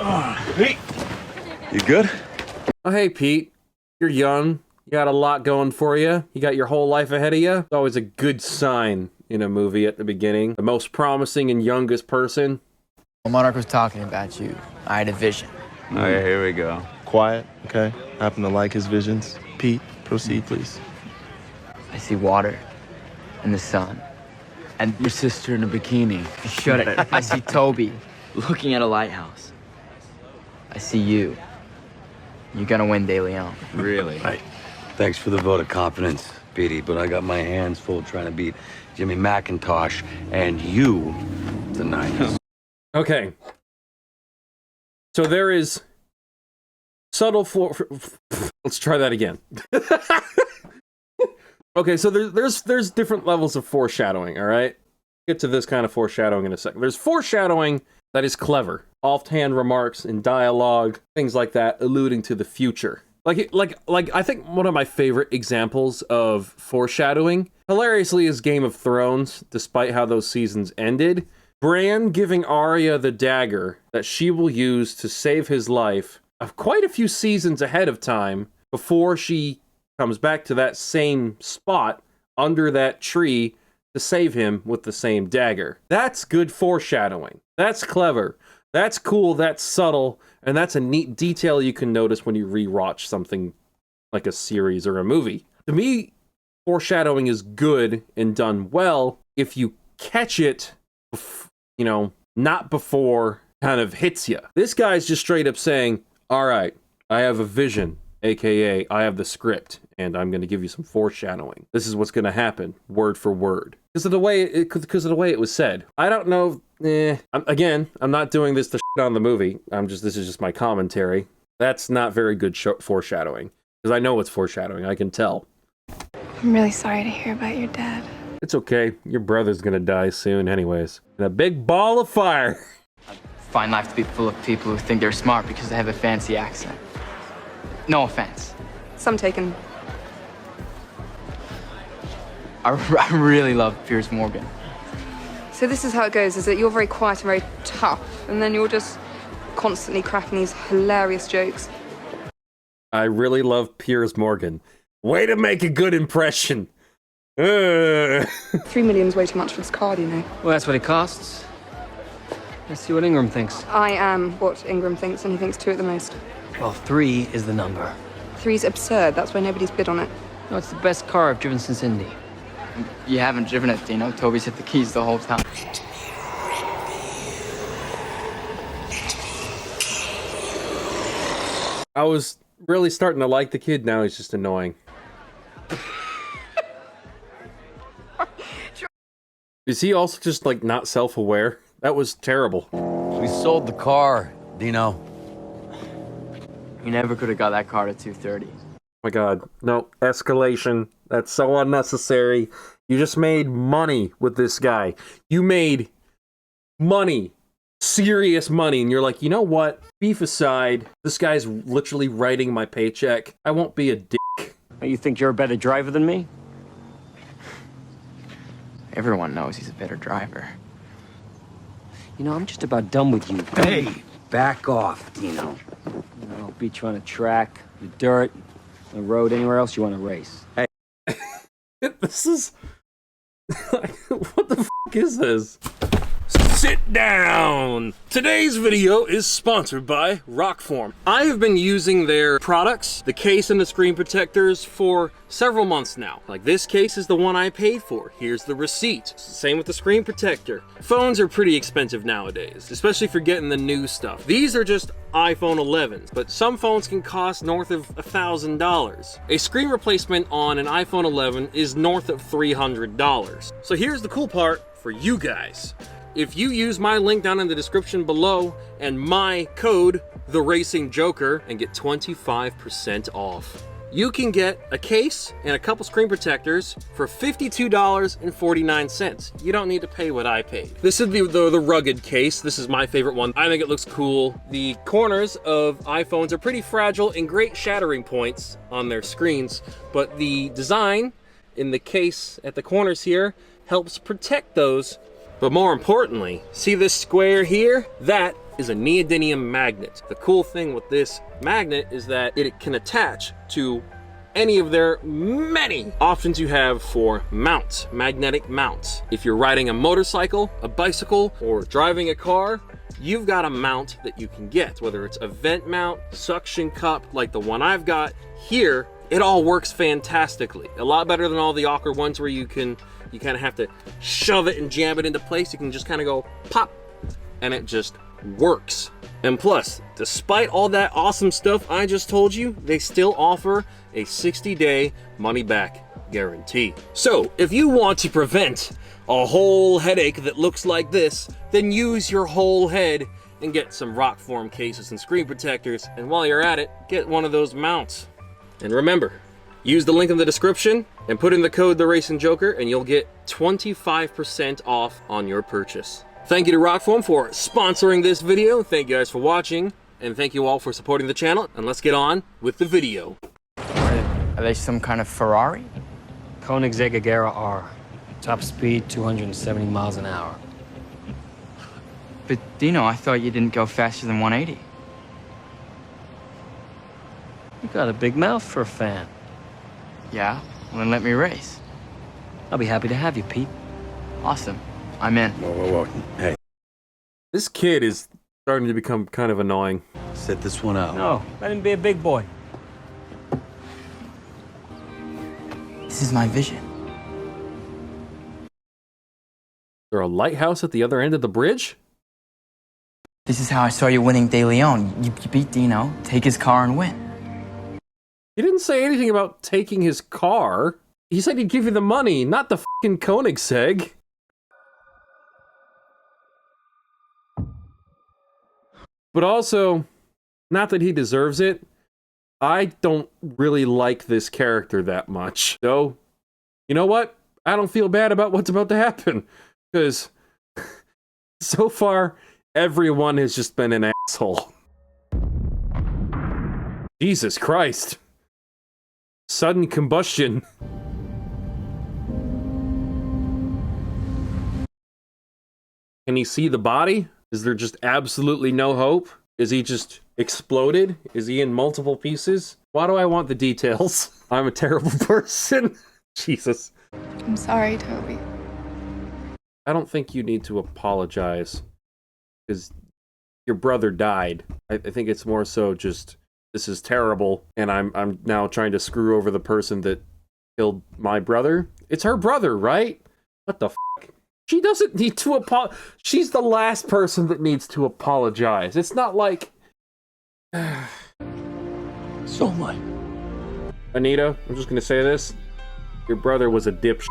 Hey, you good? Oh, hey, Pete. You're young. You got a lot going for you. You got your whole life ahead of you. It's always a good sign in a movie at the beginning. The most promising and youngest person. Well, Monarch was talking about you. I had a vision. Oh, yeah, here we go. Quiet, okay? Happen to like his visions. Pete, proceed, please. I see water and the sun. And Your sister in a bikini. shut it. I see Toby looking at a lighthouse. I see you. You're gonna win De Leon. Really? Right. Thanks for the vote of confidence, Petey, but I got my hands full trying to beat Jimmy McIntosh and you, the 90s. Okay. So there is subtle let's try that again. Okay, so there's different levels of foreshadowing, all right? Get to this kind of foreshadowing in a second. There's foreshadowing that is clever. Offhand remarks in dialogue, things like that, alluding to the future. Like I think one of my favorite examples of foreshadowing, hilariously, is Game of Thrones, despite how those seasons ended. Bran giving Arya the dagger that she will use to save his life of quite a few seasons ahead of time before she comes back to that same spot under that tree to save him with the same dagger. That's good foreshadowing. That's clever. That's cool. That's subtle. And that's a neat detail you can notice when you rewatch something like a series or a movie. To me, foreshadowing is good and done well if you catch it, you know, not before kind of hits you. This guy's just straight up saying, all right, I have a vision, aka I have the script, and I'm going to give you some foreshadowing. This is what's going to happen, word for word, because of the way it was said. I don't know. I'm not doing this to shit on the movie. This is just my commentary. That's not very good foreshadowing, because I know it's foreshadowing. I can tell. I'm really sorry to hear about your dad. It's okay. Your brother's going to die soon, anyways. In a big ball of fire. I find life to be full of people who think they're smart because they have a fancy accent. No offense. Some taken. I really love Piers Morgan. So this is how it goes, is that you're very quiet and very tough, and then you're just constantly cracking these hilarious jokes. I really love Piers Morgan. Way to make a good impression. 3 million's way too much for this card, you know. Well, that's what it costs. Let's see what Ingram thinks. I am what Ingram thinks, and he thinks 2 at the most. Well, 3 is the number. 3's absurd, that's why nobody's bid on it. No, it's the best car I've driven since Indy. You haven't driven it, Dino. Toby's hit the keys the whole time. I was really starting to like the kid. Now he's just annoying. Is he also just like not self-aware? That was terrible. We sold the car, Dino. You never could have got that car at 2:30. Oh my god. No, escalation. That's so unnecessary. You just made money with this guy. You made money. Serious money. And you're like, you know what? Beef aside, this guy's literally writing my paycheck. I won't be a dick. You think you're a better driver than me? Everyone knows he's a better driver. You know, I'm just about done with you. Hey, back off, Dino. You know, I'll beat you on a track, the dirt, the road, anywhere else you want to race. Hey. This is... what the f*** is this? Sit down! Today's video is sponsored by Rockform. I have been using their products, the case and the screen protectors, for several months now. Like, this case is the one I paid for. Here's the receipt. Same with the screen protector. Phones are pretty expensive nowadays, especially for getting the new stuff. These are just iPhone 11s, but some phones can cost north of $1,000. A screen replacement on an iPhone 11 is north of $300. So here's the cool part for you guys. If you use my link down in the description below and my code, TheRacingJoker, and get 25% off, you can get a case and a couple screen protectors for $52.49. You don't need to pay what I paid. This is the rugged case. This is my favorite one. I think it looks cool. The corners of iPhones are pretty fragile and great shattering points on their screens, but the design in the case at the corners here helps protect those. But more importantly, see this square here? That is a neodymium magnet. The cool thing with this magnet is that it can attach to any of their many options you have for mounts, magnetic mounts. If you're riding a motorcycle, a bicycle, or driving a car, you've got a mount that you can get, whether it's a vent mount, suction cup, like the one I've got here. It all works fantastically. A lot better than all the awkward ones where you kind of have to shove it and jam it into place. You can just kind of go pop, and it just works. And plus, despite all that awesome stuff I just told you, they still offer a 60-day money-back guarantee. So, if you want to prevent a whole headache that looks like this, then use your whole head and get some rock form cases and screen protectors, and while you're at it, get one of those mounts. And remember, use the link in the description and put in the code TheRacingJoker and you'll get 25% off on your purchase. Thank you to Rockform for sponsoring this video. Thank you guys for watching, and thank you all for supporting the channel. And let's get on with the video. Are they some kind of Ferrari? Koenigsegg Agera R. Top speed, 270 miles an hour. But Dino, I thought you didn't go faster than 180. You got a big mouth for a fan. Yeah? Well, then let me race. I'll be happy to have you, Pete. Awesome. I'm in. Whoa. Hey, This kid is starting to become kind of annoying. set this one out. No, let him be a big boy. This is my vision. Is there a lighthouse at the other end of the bridge? This is how I saw you winning De Leon. You beat Dino, take his car, and win. He didn't say anything about taking his car. He said he'd give you the money, not the fucking Koenigsegg. But also, not that he deserves it, I don't really like this character that much. So, you know what? I don't feel bad about what's about to happen. Because so far, everyone has just been an asshole. Jesus Christ. Sudden combustion. Can he see the body? Is there just absolutely no hope? Is he just exploded? Is he in multiple pieces? Why do I want the details? I'm a terrible person. Jesus. I'm sorry, Toby. I don't think you need to apologize. Because your brother died. I think it's more so just, this is terrible, and I'm now trying to screw over the person that killed my brother. It's her brother, right? What the fuck? She doesn't need to apologize. She's the last person that needs to apologize. It's not like... So what? Anita, I'm just gonna say this. Your brother was a dipshit.